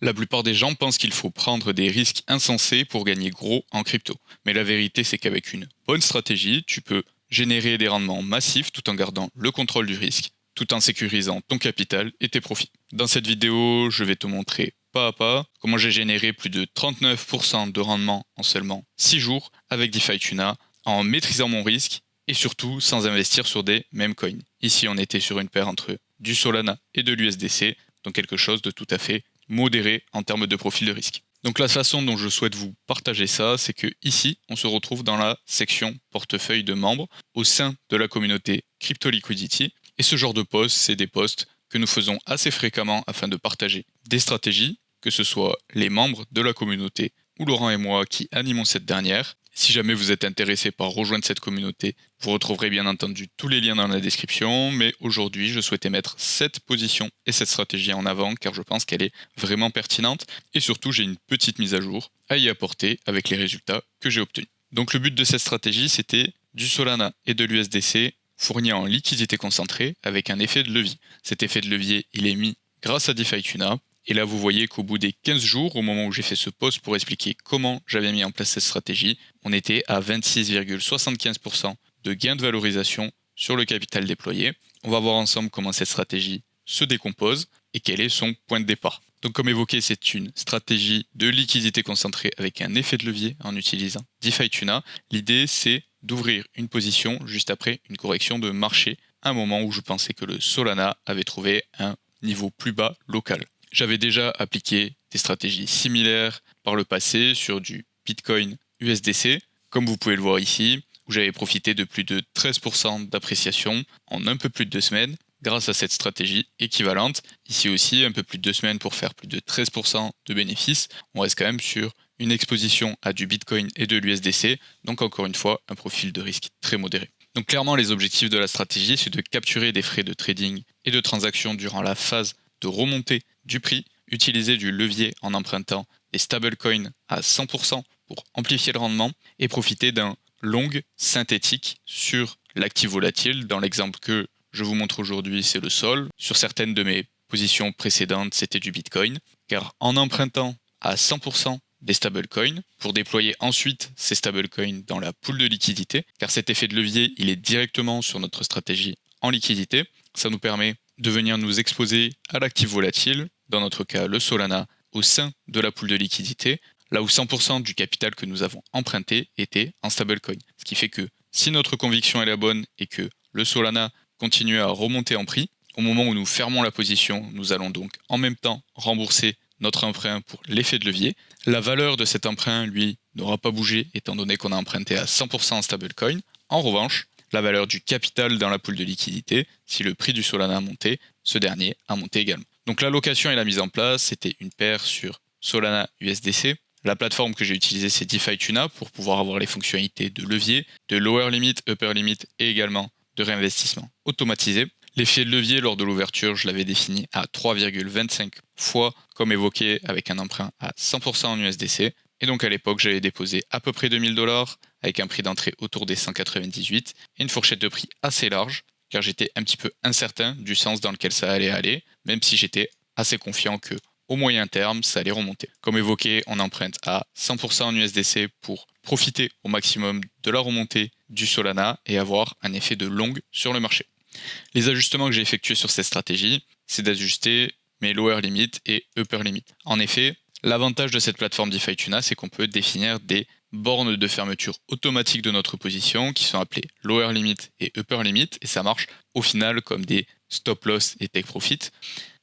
La plupart des gens pensent qu'il faut prendre des risques insensés pour gagner gros en crypto. Mais la vérité, c'est qu'avec une bonne stratégie, tu peux générer des rendements massifs tout en gardant le contrôle du risque, tout en sécurisant ton capital et tes profits. Dans cette vidéo, je vais te montrer pas à pas comment j'ai généré plus de 39% de rendement en seulement 6 jours avec DeFi Tuna, en maîtrisant mon risque et surtout sans investir sur des meme coins. Ici, on était sur une paire entre du Solana et de l'USDC, donc quelque chose de tout à fait modéré en termes de profil de risque. Donc la façon dont je souhaite vous partager ça, c'est que ici, on se retrouve dans la section portefeuille de membres au sein de la communauté Crypto Liquidity. Et ce genre de posts, c'est des posts que nous faisons assez fréquemment afin de partager des stratégies, que ce soit les membres de la communauté ou Laurent et moi qui animons cette dernière. Si jamais vous êtes intéressé par rejoindre cette communauté, vous retrouverez bien entendu tous les liens dans la description, mais aujourd'hui je souhaitais mettre cette position et cette stratégie en avant car je pense qu'elle est vraiment pertinente et surtout j'ai une petite mise à jour à y apporter avec les résultats que j'ai obtenus. Donc le but de cette stratégie c'était du Solana et de l'USDC fournis en liquidité concentrée avec un effet de levier. Cet effet de levier il est mis grâce à DeFi Tuna. Et là, vous voyez qu'au bout des 15 jours, au moment où j'ai fait ce post pour expliquer comment j'avais mis en place cette stratégie, on était à 26,75% de gain de valorisation sur le capital déployé. On va voir ensemble comment cette stratégie se décompose et quel est son point de départ. Donc comme évoqué, c'est une stratégie de liquidité concentrée avec un effet de levier en utilisant DeFi Tuna. L'idée, c'est d'ouvrir une position juste après une correction de marché, à un moment où je pensais que le Solana avait trouvé un niveau plus bas local. J'avais déjà appliqué des stratégies similaires par le passé sur du Bitcoin USDC, comme vous pouvez le voir ici, où j'avais profité de plus de 13% d'appréciation en un peu plus de 2 semaines grâce à cette stratégie équivalente. Ici aussi, un peu plus de 2 semaines pour faire plus de 13% de bénéfices. On reste quand même sur une exposition à du Bitcoin et de l'USDC, donc encore une fois, un profil de risque très modéré. Donc clairement, les objectifs de la stratégie, c'est de capturer des frais de trading et de transaction durant la phase de remontée du prix, utiliser du levier en empruntant des stablecoins à 100% pour amplifier le rendement et profiter d'un long synthétique sur l'actif volatile. Dans l'exemple que je vous montre aujourd'hui, c'est le Sol. Sur certaines de mes positions précédentes, c'était du Bitcoin. Car en empruntant à 100% des stablecoins pour déployer ensuite ces stablecoins dans la pool de liquidité, car cet effet de levier, il est directement sur notre stratégie en liquidité. Ça nous permet de venir nous exposer à l'actif volatile, dans notre cas le Solana, au sein de la pool de liquidité, là où 100% du capital que nous avons emprunté était en stablecoin. Ce qui fait que si notre conviction est la bonne et que le Solana continue à remonter en prix, au moment où nous fermons la position, nous allons donc en même temps rembourser notre emprunt pour l'effet de levier. La valeur de cet emprunt, lui, n'aura pas bougé étant donné qu'on a emprunté à 100% en stablecoin. En revanche, la valeur du capital dans la pool de liquidité, si le prix du Solana a monté, ce dernier a monté également. Donc l'allocation et la mise en place, c'était une paire sur Solana USDC. La plateforme que j'ai utilisée, c'est DeFi Tuna pour pouvoir avoir les fonctionnalités de levier, de lower limit, upper limit et également de réinvestissement automatisé. L'effet de levier lors de l'ouverture, je l'avais défini à 3,25 fois, comme évoqué, avec un emprunt à 100% en USDC. Et donc à l'époque, j'avais déposé à peu près 2000$ avec un prix d'entrée autour des 198 et une fourchette de prix assez large, car j'étais un petit peu incertain du sens dans lequel ça allait aller, même si j'étais assez confiant que au moyen terme, ça allait remonter. Comme évoqué, on emprunte à 100% en USDC pour profiter au maximum de la remontée du Solana et avoir un effet de long sur le marché. Les ajustements que j'ai effectués sur cette stratégie, c'est d'ajuster mes lower limit et upper limit. En effet, l'avantage de cette plateforme DeFi Tuna, c'est qu'on peut définir des bornes de fermeture automatique de notre position qui sont appelées lower limit et upper limit et ça marche au final comme des stop loss et take profit.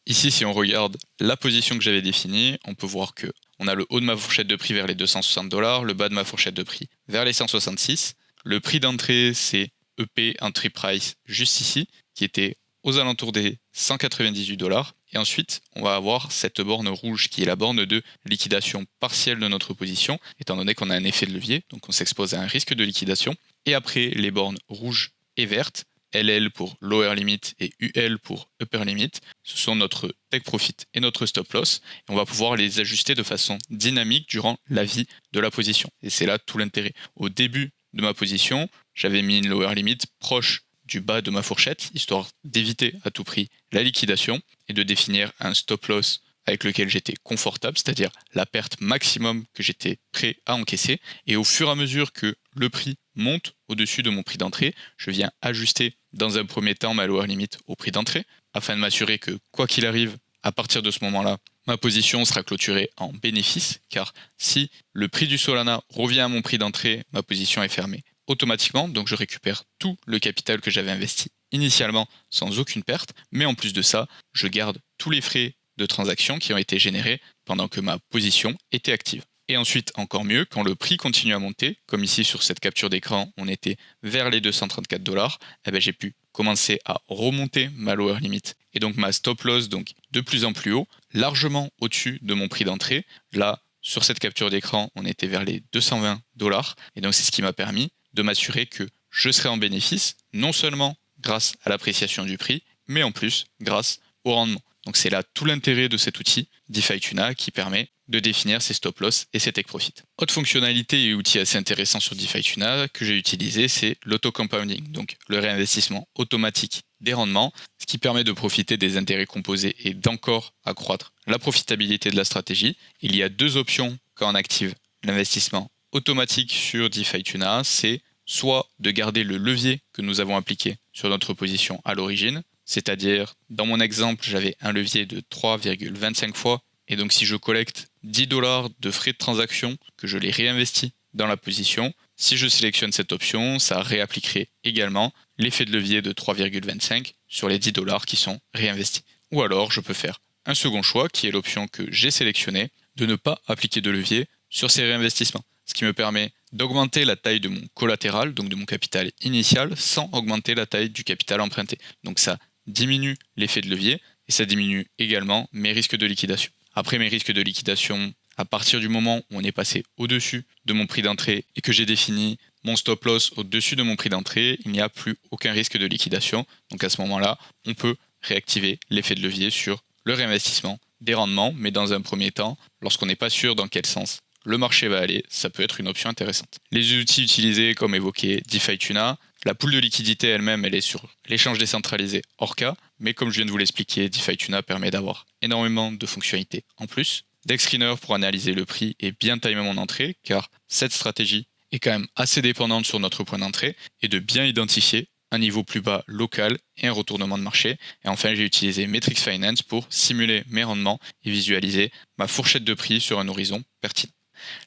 Ici, si on regarde la position que j'avais définie, on peut voir que on a le haut de ma fourchette de prix vers les 260$, le bas de ma fourchette de prix vers les 166. Le prix d'entrée, c'est EP Entry Price juste ici, qui était aux alentours des 198$. Et ensuite, on va avoir cette borne rouge qui est la borne de liquidation partielle de notre position, étant donné qu'on a un effet de levier, donc on s'expose à un risque de liquidation. Et après, les bornes rouges et vertes, LL pour lower limit et UL pour upper limit, ce sont notre take profit et notre stop loss. Et on va pouvoir les ajuster de façon dynamique durant la vie de la position. Et c'est là tout l'intérêt. Au début de ma position, j'avais mis une lower limit proche du bas de ma fourchette, histoire d'éviter à tout prix la liquidation et de définir un stop loss avec lequel j'étais confortable, c'est-à-dire la perte maximum que j'étais prêt à encaisser. Et au fur et à mesure que le prix monte au-dessus de mon prix d'entrée, je viens ajuster dans un premier temps ma lower limit au prix d'entrée, afin de m'assurer que quoi qu'il arrive, à partir de ce moment-là, ma position sera clôturée en bénéfice, car si le prix du Solana revient à mon prix d'entrée, ma position est fermée automatiquement, donc je récupère tout le capital que j'avais investi initialement sans aucune perte, mais en plus de ça, je garde tous les frais de transaction qui ont été générés pendant que ma position était active. Et ensuite, encore mieux, quand le prix continue à monter, comme ici sur cette capture d'écran, on était vers les 234 $, j'ai pu commencer à remonter ma lower limit et donc ma stop loss donc de plus en plus haut, largement au-dessus de mon prix d'entrée. Là, sur cette capture d'écran, on était vers les 220 $, et donc c'est ce qui m'a permis de m'assurer que je serai en bénéfice, non seulement grâce à l'appréciation du prix, mais en plus grâce au rendement. Donc c'est là tout l'intérêt de cet outil DeFi Tuna qui permet de définir ses stop loss et ses take profit. Autre fonctionnalité et outil assez intéressant sur DeFi Tuna que j'ai utilisé, c'est l'auto-compounding, donc le réinvestissement automatique des rendements, ce qui permet de profiter des intérêts composés et d'encore accroître la profitabilité de la stratégie. Il y a deux options quand on active l'investissement automatique sur DeFi Tuna, c'est soit de garder le levier que nous avons appliqué sur notre position à l'origine, c'est-à-dire, dans mon exemple, j'avais un levier de 3,25 fois, et donc si je collecte 10 $ de frais de transaction, que je les réinvestis dans la position, si je sélectionne cette option, ça réappliquerait également l'effet de levier de 3,25 sur les 10 $ qui sont réinvestis. Ou alors, je peux faire un second choix, qui est l'option que j'ai sélectionnée, de ne pas appliquer de levier sur ces réinvestissements, ce qui me permet d'augmenter la taille de mon collatéral, donc de mon capital initial, sans augmenter la taille du capital emprunté. Donc ça diminue l'effet de levier et ça diminue également mes risques de liquidation. Après mes risques de liquidation, à partir du moment où on est passé au-dessus de mon prix d'entrée et que j'ai défini mon stop loss au-dessus de mon prix d'entrée, il n'y a plus aucun risque de liquidation. Donc à ce moment-là, on peut réactiver l'effet de levier sur le réinvestissement des rendements, mais dans un premier temps, lorsqu'on n'est pas sûr dans quel sens le marché va aller, ça peut être une option intéressante. Les outils utilisés, comme évoqué, DeFi Tuna, la pool de liquidité elle-même, elle est sur l'échange décentralisé Orca, mais comme je viens de vous l'expliquer, DeFi Tuna permet d'avoir énormément de fonctionnalités en plus. DexScreener pour analyser le prix et bien timer mon entrée, car cette stratégie est quand même assez dépendante sur notre point d'entrée, et de bien identifier un niveau plus bas local et un retournement de marché. Et enfin, j'ai utilisé Metrix Finance pour simuler mes rendements et visualiser ma fourchette de prix sur un horizon pertinent.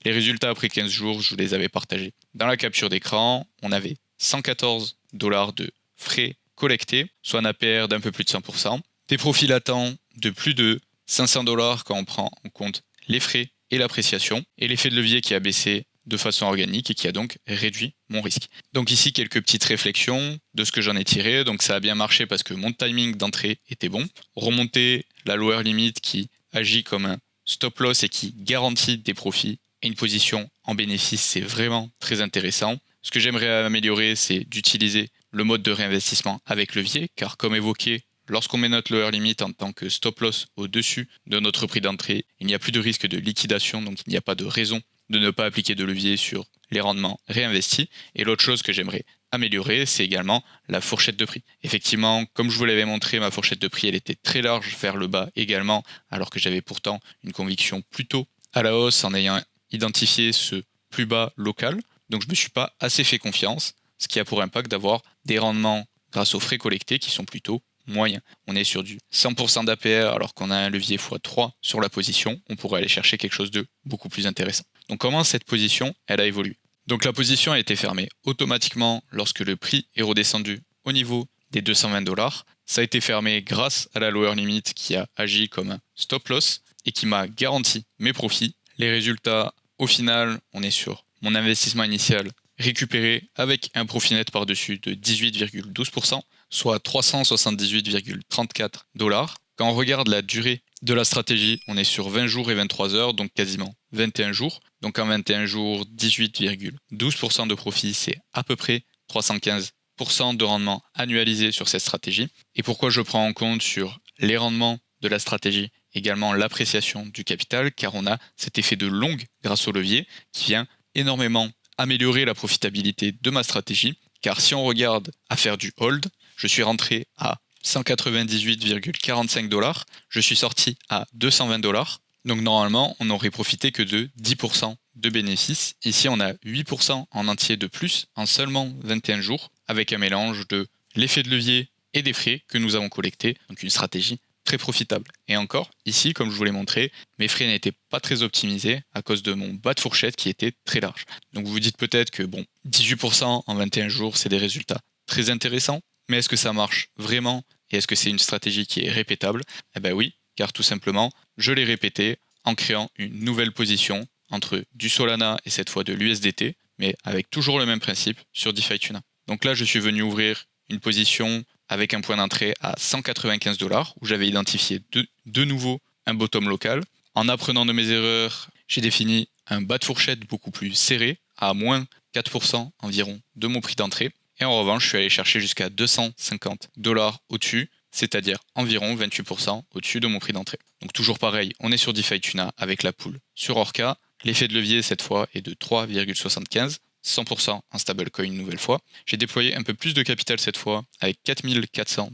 Les résultats après 15 jours, je vous les avais partagés dans la capture d'écran. On avait 114 $ de frais collectés, soit un APR d'un peu plus de 100%. Des profits latents de plus de 500 $ quand on prend en compte les frais et l'appréciation, et l'effet de levier qui a baissé de façon organique et qui a donc réduit mon risque. Donc ici, quelques petites réflexions de ce que j'en ai tiré. Donc ça a bien marché parce que mon timing d'entrée était bon. Remonter la lower limit qui agit comme un stop loss et qui garantit des profits et une position en bénéfice, c'est vraiment très intéressant. Ce que j'aimerais améliorer, c'est d'utiliser le mode de réinvestissement avec levier, car comme évoqué, lorsqu'on met notre lower limit en tant que stop loss au-dessus de notre prix d'entrée, il n'y a plus de risque de liquidation, donc il n'y a pas de raison de ne pas appliquer de levier sur les rendements réinvestis. Et l'autre chose que j'aimerais améliorer, c'est également la fourchette de prix. Effectivement, comme je vous l'avais montré, ma fourchette de prix, elle était très large vers le bas également, alors que j'avais pourtant une conviction plutôt à la hausse en ayant identifié ce plus bas local. Donc je ne me suis pas assez fait confiance, ce qui a pour impact d'avoir des rendements grâce aux frais collectés qui sont plutôt moyens. On est sur du 100% d'APR alors qu'on a un levier x3 sur la position, on pourrait aller chercher quelque chose de beaucoup plus intéressant. Donc comment cette position, elle a évolué? Donc la position a été fermée automatiquement lorsque le prix est redescendu au niveau des 220 $. Ça a été fermé grâce à la lower limit qui a agi comme un stop loss et qui m'a garanti mes profits. Les résultats, au final, on est sur mon investissement initial récupéré avec un profit net par-dessus de 18,12%, soit 378,34 $. Quand on regarde la durée de la stratégie, on est sur 20 jours et 23 heures, donc quasiment 21 jours. Donc en 21 jours, 18,12% de profit, c'est à peu près 315% de rendement annualisé sur cette stratégie. Et pourquoi je prends en compte sur les rendements de la stratégie également l'appréciation du capital, car on a cet effet de longue grâce au levier qui vient énormément améliorer la profitabilité de ma stratégie, car si on regarde à faire du hold, je suis rentré à $198,45, je suis sorti à $220. Donc normalement, on n'aurait profité que de 10% de bénéfices. Ici, on a 8% en entier de plus en seulement 21 jours, avec un mélange de l'effet de levier et des frais que nous avons collectés. Donc une stratégie très profitable. Et encore, ici, comme je vous l'ai montré, mes frais n'étaient pas très optimisés à cause de mon bas de fourchette qui était très large. Donc vous vous dites peut-être que 18% en 21 jours, c'est des résultats très intéressants, mais est-ce que ça marche vraiment et est-ce que c'est une stratégie qui est répétable? Eh bien oui, car tout simplement, je l'ai répété en créant une nouvelle position entre du Solana et cette fois de l'USDT, mais avec toujours le même principe sur DeFi Tuna. Donc là, je suis venu ouvrir une position avec un point d'entrée à $195, où j'avais identifié de nouveau un bottom local. En apprenant de mes erreurs, j'ai défini un bas de fourchette beaucoup plus serré, à moins 4% environ de mon prix d'entrée. Et en revanche, je suis allé chercher jusqu'à $250 au-dessus, c'est-à-dire environ 28% au-dessus de mon prix d'entrée. Donc toujours pareil, on est sur DeFi Tuna avec la pool sur Orca. L'effet de levier cette fois est de 3,75, 100% en stablecoin une nouvelle fois. J'ai déployé un peu plus de capital cette fois avec $4 400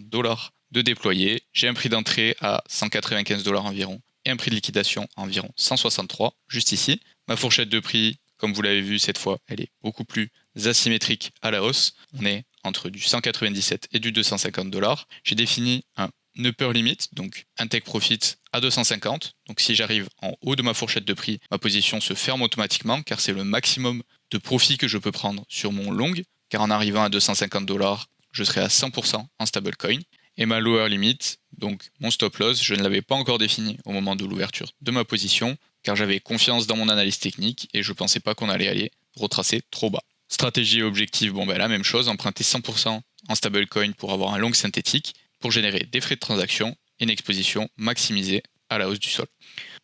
de déployé. J'ai un prix d'entrée à $195 environ et un prix de liquidation à environ 163 juste ici. Ma fourchette de prix, comme vous l'avez vu cette fois, elle est beaucoup plus asymétrique à la hausse. On est entre du 197 et du $250. J'ai défini un upper limit, donc un take profit à 250. Donc si j'arrive en haut de ma fourchette de prix, ma position se ferme automatiquement car c'est le maximum de profit que je peux prendre sur mon long, car en arrivant à $250, je serai à 100% en stablecoin. Et ma lower limit, donc mon stop loss, je ne l'avais pas encore défini au moment de l'ouverture de ma position, car j'avais confiance dans mon analyse technique et je ne pensais pas qu'on allait aller retracer trop bas. Stratégie et objectif, la même chose, emprunter 100% en stablecoin pour avoir un long synthétique, pour générer des frais de transaction et une exposition maximisée à la hausse du sol.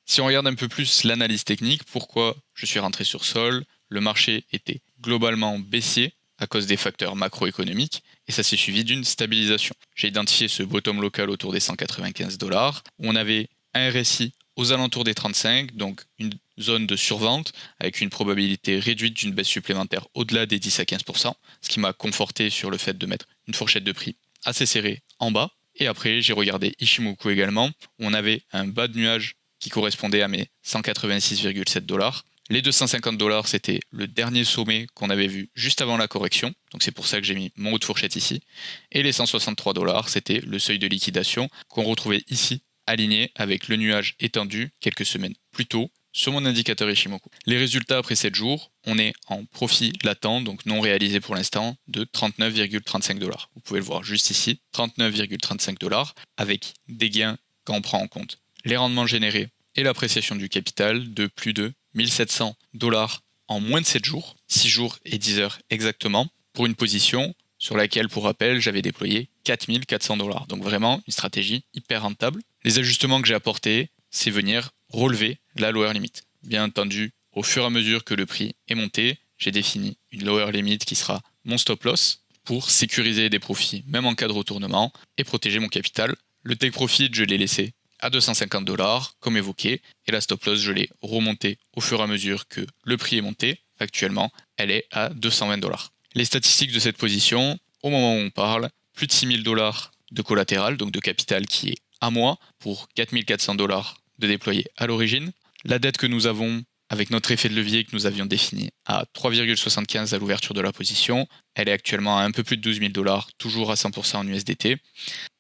Si on regarde un peu plus l'analyse technique, pourquoi je suis rentré sur sol? Le marché était globalement baissier à cause des facteurs macroéconomiques et ça s'est suivi d'une stabilisation. J'ai identifié ce bottom local autour des $195, où on avait un RSI aux alentours des 35, donc une zone de survente avec une probabilité réduite d'une baisse supplémentaire au-delà des 10 à 15%, ce qui m'a conforté sur le fait de mettre une fourchette de prix assez serrée en bas. Et après, j'ai regardé Ichimoku également, où on avait un bas de nuage qui correspondait à mes $186,7. Les $250, c'était le dernier sommet qu'on avait vu juste avant la correction, donc c'est pour ça que j'ai mis mon haut de fourchette ici. Et les $163, c'était le seuil de liquidation qu'on retrouvait ici, aligné avec le nuage étendu quelques semaines plus tôt sur mon indicateur Ichimoku. Les résultats après 7 jours, on est en profit latent, donc non réalisé pour l'instant, de $39,35. Vous pouvez le voir juste ici, $39,35 avec des gains quand on prend en compte les rendements générés et l'appréciation du capital de plus de $1 700 en moins de 7 jours, 6 jours et 10 heures exactement, pour une position sur laquelle, pour rappel, j'avais déployé $4 400. Donc vraiment une stratégie hyper rentable. Les ajustements que j'ai apportés, c'est venir relever la lower limit. Bien entendu, au fur et à mesure que le prix est monté, j'ai défini une lower limit qui sera mon stop loss pour sécuriser des profits, même en cas de retournement, et protéger mon capital. Le take profit, je l'ai laissé à $250, comme évoqué, et la stop loss, je l'ai remontée au fur et à mesure que le prix est monté. Actuellement, elle est à $220. Les statistiques de cette position, au moment où on parle, plus de $6 000 de collatéral, donc de capital qui est à moi, pour $4 400 de déployer à l'origine. La dette que nous avons avec notre effet de levier que nous avions défini à 3,75 à l'ouverture de la position, elle est actuellement à un peu plus de $12 000, toujours à 100% en USDT.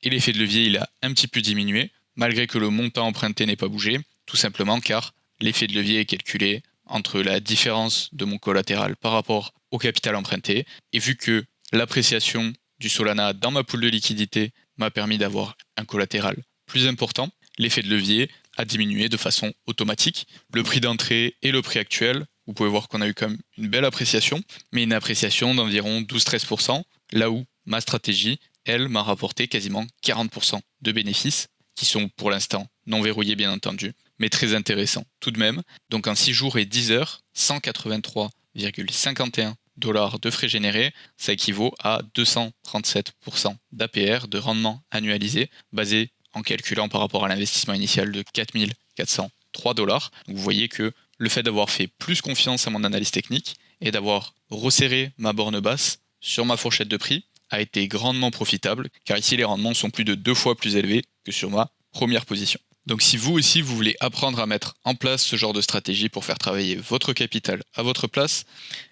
Et l'effet de levier, il a un petit peu diminué, malgré que le montant emprunté n'ait pas bougé, tout simplement car l'effet de levier est calculé entre la différence de mon collatéral par rapport au capital emprunté, et vu que l'appréciation du Solana dans ma pool de liquidité m'a permis d'avoir un collatéral plus important, l'effet de levier a diminué de façon automatique. Le prix d'entrée et le prix actuel, vous pouvez voir qu'on a eu quand même une belle appréciation, mais une appréciation d'environ 12-13%, là où ma stratégie, elle, m'a rapporté quasiment 40% de bénéfices, qui sont pour l'instant non verrouillés bien entendu, mais très intéressants tout de même. Donc en 6 jours et 10 heures, $183,51 de frais générés, ça équivaut à 237% d'APR, de rendement annualisé, basé en calculant par rapport à l'investissement initial de $4 403. Donc vous voyez que le fait d'avoir fait plus confiance à mon analyse technique et d'avoir resserré ma borne basse sur ma fourchette de prix a été grandement profitable, car ici les rendements sont plus de 2 fois plus élevés que sur ma première position. Donc si vous aussi vous voulez apprendre à mettre en place ce genre de stratégie pour faire travailler votre capital à votre place,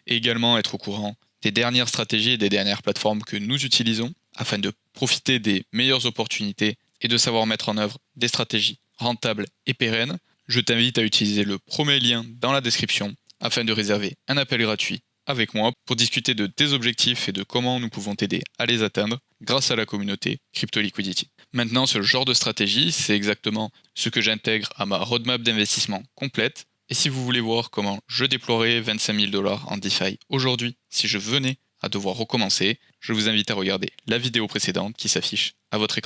et également être au courant des dernières stratégies et des dernières plateformes que nous utilisons, afin de profiter des meilleures opportunités et de savoir mettre en œuvre des stratégies rentables et pérennes, je t'invite à utiliser le premier lien dans la description afin de réserver un appel gratuit avec moi pour discuter de tes objectifs et de comment nous pouvons t'aider à les atteindre grâce à la communauté Crypto Liquidity. Maintenant, ce genre de stratégie, c'est exactement ce que j'intègre à ma roadmap d'investissement complète. Et si vous voulez voir comment je déploierais 25 000 $ en DeFi aujourd'hui si je venais à devoir recommencer, je vous invite à regarder la vidéo précédente qui s'affiche à votre écran.